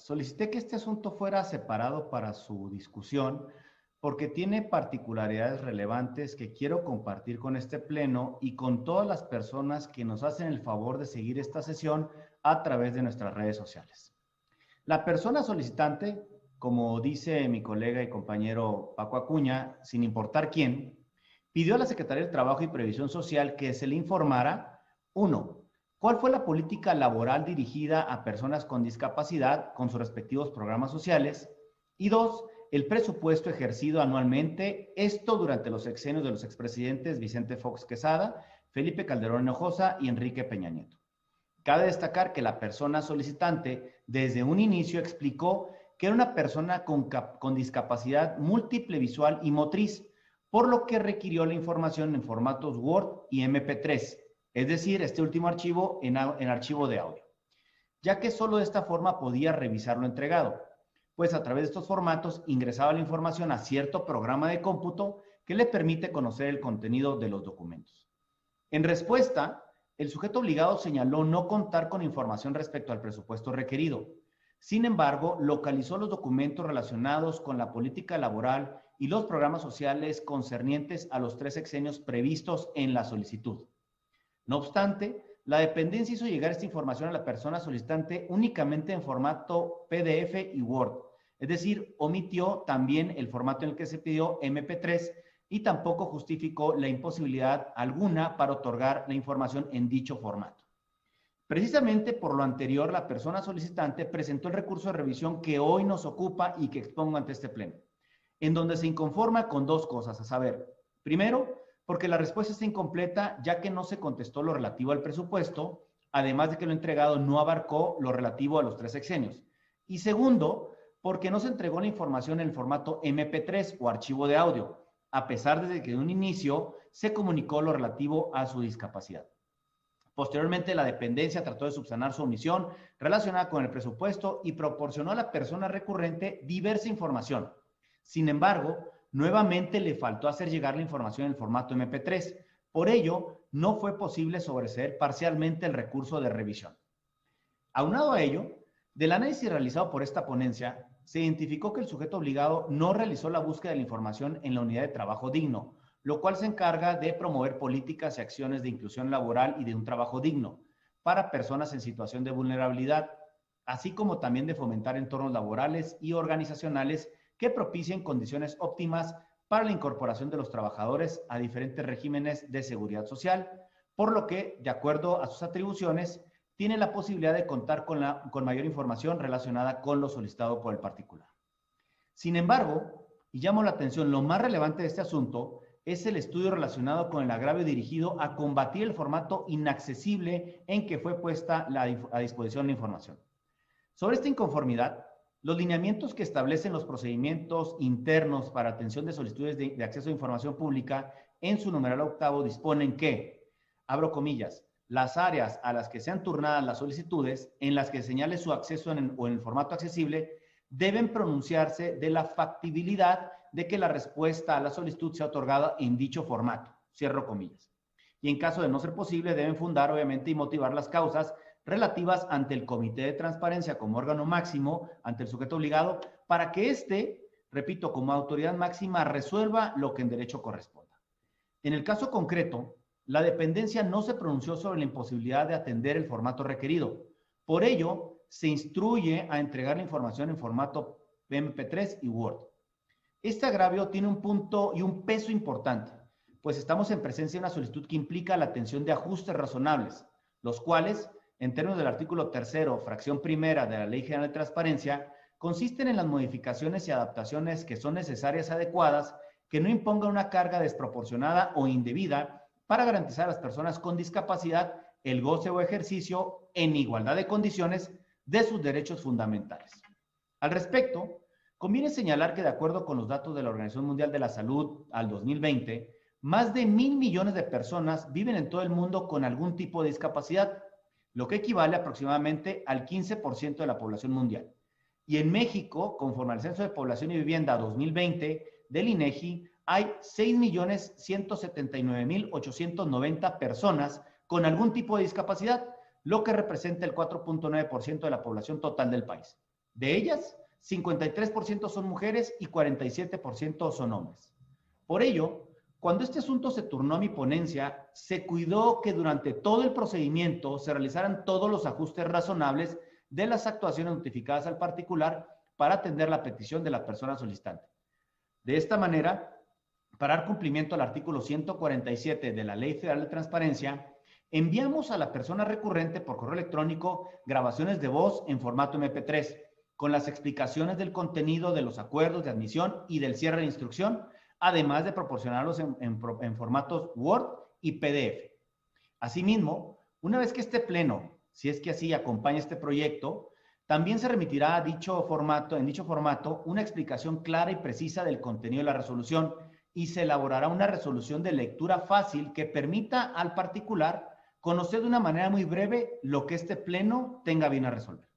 Solicité que este asunto fuera separado para su discusión porque tiene particularidades relevantes que quiero compartir con este pleno y con todas las personas que nos hacen el favor de seguir esta sesión a través de nuestras redes sociales. La persona solicitante, como dice mi colega y compañero Paco Acuña, sin importar quién, pidió a la Secretaría del Trabajo y Previsión Social que se le informara, 1, ¿cuál fue la política laboral dirigida a personas con discapacidad con sus respectivos programas sociales? Y 2, el presupuesto ejercido anualmente, esto durante los sexenios de los expresidentes Vicente Fox Quesada, Felipe Calderón Hinojosa y Enrique Peña Nieto. Cabe destacar que la persona solicitante desde un inicio explicó que era una persona con discapacidad múltiple visual y motriz, por lo que requirió la información en formatos Word y MP3, es decir, este último archivo en archivo de audio, ya que solo de esta forma podía revisar lo entregado, pues a través de estos formatos ingresaba la información a cierto programa de cómputo que le permite conocer el contenido de los documentos. En respuesta, el sujeto obligado señaló no contar con información respecto al presupuesto requerido. Sin embargo, localizó los documentos relacionados con la política laboral y los programas sociales concernientes a los 3 sexenios previstos en la solicitud. No obstante, la dependencia hizo llegar esta información a la persona solicitante únicamente en formato PDF y Word, es decir, omitió también el formato en el que se pidió MP3 y tampoco justificó la imposibilidad alguna para otorgar la información en dicho formato. Precisamente por lo anterior, la persona solicitante presentó el recurso de revisión que hoy nos ocupa y que expongo ante este pleno, en donde se inconforma con 2 cosas, a saber, primero, porque la respuesta está incompleta ya que no se contestó lo relativo al presupuesto, además de que lo entregado no abarcó lo relativo a los 3 sexenios. Y segundo, porque no se entregó la información en el formato MP3 o archivo de audio, a pesar de que de un inicio se comunicó lo relativo a su discapacidad. Posteriormente, la dependencia trató de subsanar su omisión relacionada con el presupuesto y proporcionó a la persona recurrente diversa información. Sin embargo, nuevamente le faltó hacer llegar la información en el formato MP3. Por ello, no fue posible sobreseer parcialmente el recurso de revisión. Aunado a ello, del análisis realizado por esta ponencia, se identificó que el sujeto obligado no realizó la búsqueda de la información en la unidad de trabajo digno, lo cual se encarga de promover políticas y acciones de inclusión laboral y de un trabajo digno para personas en situación de vulnerabilidad, así como también de fomentar entornos laborales y organizacionales que propicien condiciones óptimas para la incorporación de los trabajadores a diferentes regímenes de seguridad social, por lo que, de acuerdo a sus atribuciones, tiene la posibilidad de contar con mayor información relacionada con lo solicitado por el particular. Sin embargo, y llamo la atención, lo más relevante de este asunto es el estudio relacionado con el agravio dirigido a combatir el formato inaccesible en que fue puesta a disposición la información. Sobre esta inconformidad, los lineamientos que establecen los procedimientos internos para atención de solicitudes de acceso a información pública en su numeral 8 disponen que, abro comillas, las áreas a las que sean turnadas las solicitudes, en las que señale su acceso o en el formato accesible, deben pronunciarse de la factibilidad de que la respuesta a la solicitud sea otorgada en dicho formato, cierro comillas. Y en caso de no ser posible, deben fundar, obviamente, y motivar las causas relativas ante el Comité de Transparencia como órgano máximo, ante el sujeto obligado, para que éste, repito, como autoridad máxima, resuelva lo que en derecho corresponda. En el caso concreto, la dependencia no se pronunció sobre la imposibilidad de atender el formato requerido. Por ello, se instruye a entregar la información en formato MP3 y Word. Este agravio tiene un punto y un peso importante, pues estamos en presencia de una solicitud que implica la atención de ajustes razonables, los cuales, en términos del artículo 3º, fracción primera de la Ley General de Transparencia, consisten en las modificaciones y adaptaciones que son necesarias y adecuadas, que no impongan una carga desproporcionada o indebida para garantizar a las personas con discapacidad el goce o ejercicio en igualdad de condiciones de sus derechos fundamentales. Al respecto, conviene señalar que de acuerdo con los datos de la Organización Mundial de la Salud al 2020, más de 1,000 millones de personas viven en todo el mundo con algún tipo de discapacidad, lo que equivale aproximadamente al 15% de la población mundial. Y en México, conforme al Censo de Población y Vivienda 2020 del INEGI, hay 6,179,890 personas con algún tipo de discapacidad, lo que representa el 4.9% de la población total del país. De ellas, 53% son mujeres y 47% son hombres. Por ello, cuando este asunto se turnó a mi ponencia, se cuidó que durante todo el procedimiento se realizaran todos los ajustes razonables de las actuaciones notificadas al particular para atender la petición de la persona solicitante. De esta manera, para dar cumplimiento al artículo 147 de la Ley Federal de Transparencia, enviamos a la persona recurrente por correo electrónico grabaciones de voz en formato MP3, con las explicaciones del contenido de los acuerdos de admisión y del cierre de instrucción, además de proporcionarlos en formatos Word y PDF. Asimismo, una vez que este pleno, si es que así acompaña este proyecto, también se remitirá a en dicho formato una explicación clara y precisa del contenido de la resolución y se elaborará una resolución de lectura fácil que permita al particular conocer de una manera muy breve lo que este pleno tenga bien a resolver.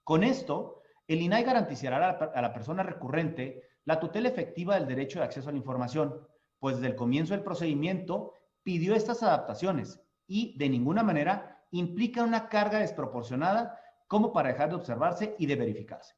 Con esto, el INAI garantizará a la persona recurrente la tutela efectiva del derecho de acceso a la información, pues desde el comienzo del procedimiento pidió estas adaptaciones y de ninguna manera implica una carga desproporcionada como para dejar de observarse y de verificarse.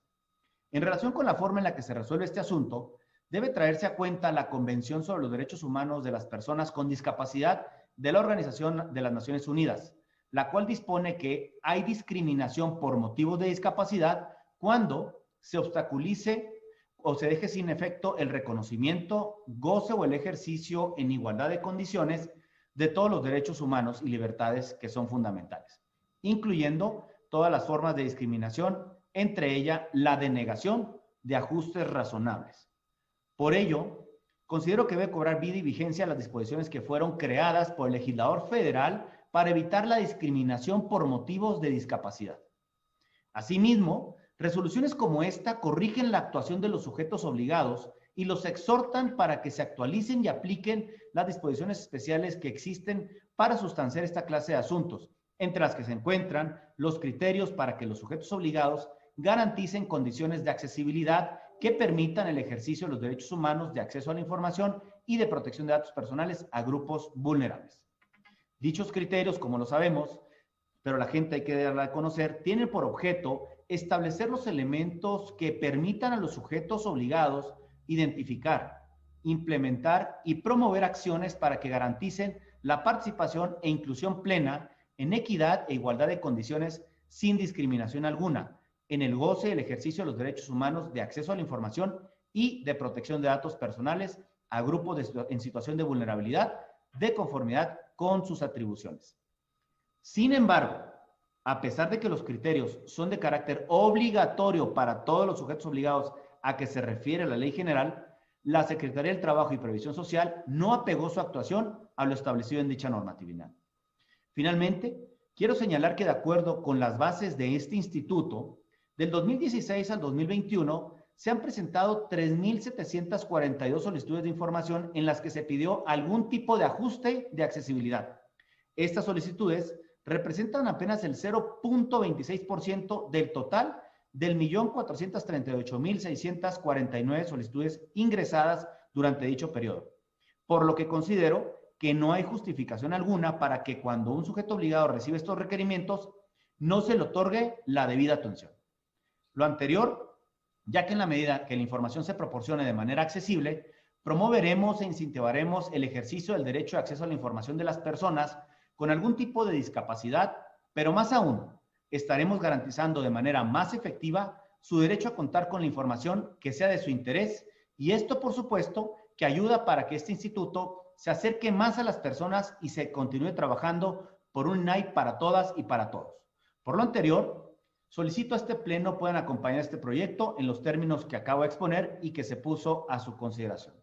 En relación con la forma en la que se resuelve este asunto, debe traerse a cuenta la Convención sobre los Derechos Humanos de las Personas con Discapacidad de la Organización de las Naciones Unidas, la cual dispone que hay discriminación por motivos de discapacidad cuando se obstaculice o se deje sin efecto el reconocimiento, goce o el ejercicio en igualdad de condiciones de todos los derechos humanos y libertades que son fundamentales, incluyendo todas las formas de discriminación, entre ellas la denegación de ajustes razonables. Por ello, considero que debe cobrar vida y vigencia las disposiciones que fueron creadas por el legislador federal para evitar la discriminación por motivos de discapacidad. Asimismo, resoluciones como esta corrigen la actuación de los sujetos obligados y los exhortan para que se actualicen y apliquen las disposiciones especiales que existen para sustanciar esta clase de asuntos, entre las que se encuentran los criterios para que los sujetos obligados garanticen condiciones de accesibilidad que permitan el ejercicio de los derechos humanos de acceso a la información y de protección de datos personales a grupos vulnerables. Dichos criterios, como lo sabemos, pero la gente hay que darla a conocer, tienen por objeto establecer los elementos que permitan a los sujetos obligados identificar, implementar y promover acciones para que garanticen la participación e inclusión plena en equidad e igualdad de condiciones sin discriminación alguna, en el goce y el ejercicio de los derechos humanos de acceso a la información y de protección de datos personales a grupos en situación de vulnerabilidad de conformidad con sus atribuciones. Sin embargo, a pesar de que los criterios son de carácter obligatorio para todos los sujetos obligados a que se refiere la ley general, la Secretaría del Trabajo y Previsión Social no apegó su actuación a lo establecido en dicha normatividad. Finalmente, quiero señalar que de acuerdo con las bases de este instituto, del 2016 al 2021 se han presentado 3.742 solicitudes de información en las que se pidió algún tipo de ajuste de accesibilidad. Estas solicitudes representan apenas el 0.26% del total del 1.438.649 solicitudes ingresadas durante dicho periodo, por lo que considero que no hay justificación alguna para que cuando un sujeto obligado recibe estos requerimientos no se le otorgue la debida atención. Lo anterior, ya que en la medida que la información se proporcione de manera accesible, promoveremos e incentivaremos el ejercicio del derecho de acceso a la información de las personas con algún tipo de discapacidad, pero más aún, estaremos garantizando de manera más efectiva su derecho a contar con la información que sea de su interés y esto, por supuesto, que ayuda para que este instituto se acerque más a las personas y se continúe trabajando por un INAI para todas y para todos. Por lo anterior, solicito a este pleno puedan acompañar este proyecto en los términos que acabo de exponer y que se puso a su consideración.